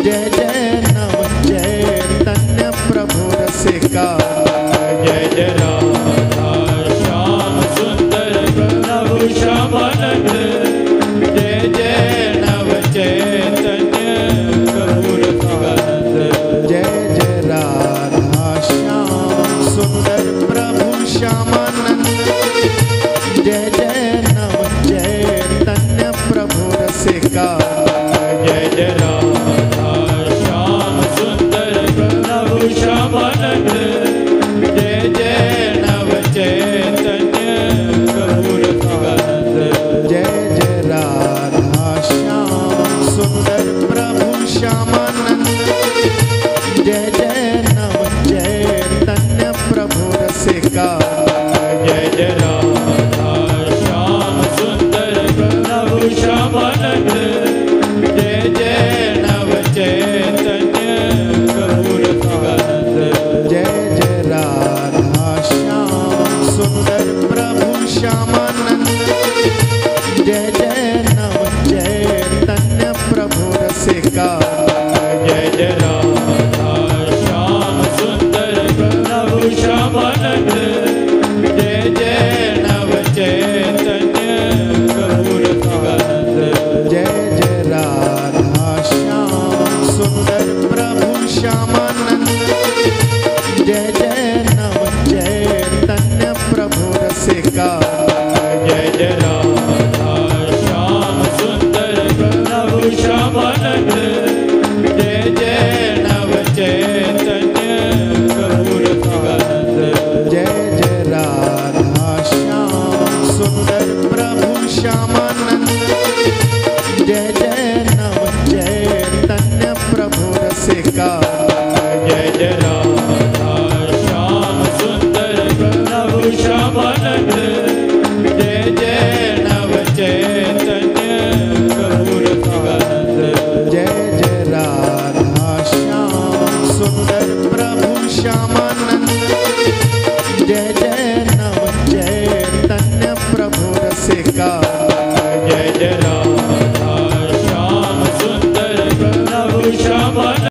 जय जय नव चैतन्य प्रभु रसिका। जय जय राधा श्याम सुंदर प्रभु श्यामानंद। जय जय नव चैतन्य प्रभु रसिकानंद। जय जय राधा श्याम सुंदर प्रभु श्यामानंद। जय जय नव चैतन्य प्रभु रसिका। जय जय राधा श्याम सुंदर प्रभु श्यामानंद। जय जय नव चैतन्य प्रभु रसिकानंद। जय जय राधा श्याम सुंदर प्रभु श्यामानंद। जय जय नव चैतन्य प्रभु रसिका। जय जय राधा श्याम सुंदर प्रभु श्यामानंद। जय जय नव चैतन्य प्रभु रसिकानंद। जय जय राधा श्याम सुंदर प्रभु श्यामानंद। जय जय नव चैतन्य प्रभु रसिका। जय जय राधा श्याम सुंदर प्रभु श्यामानंद। जय जय नव चैतन्य प्रभु रसिकानंद। जय जय राधा श्याम सुंदर प्रभु श्यामानंद। जय जय नव चैतन्य प्रभु रसिका। जय जय राधा श्याम सुंदर प्रभु श्यामानंद। जय जय नव चैतन्य प्रभु रसिकानंद। जय जय राधा श्याम सुंदर प्रभु श्यामानंद। जय जय नव चैतन्य प्रभु रसिका। जय जय राधा श्याम सुंदर प्रभु श्यामानंद। जय जय नव चैतन्य प्रभु रसिकानंद। जय जय राधा श्याम सुंदर प्रभु श्यामानंद। जय जय नव चैतन्य प्रभु रसिका। जय जय राधा श्याम सुंदर प्रभु श्यामानंद।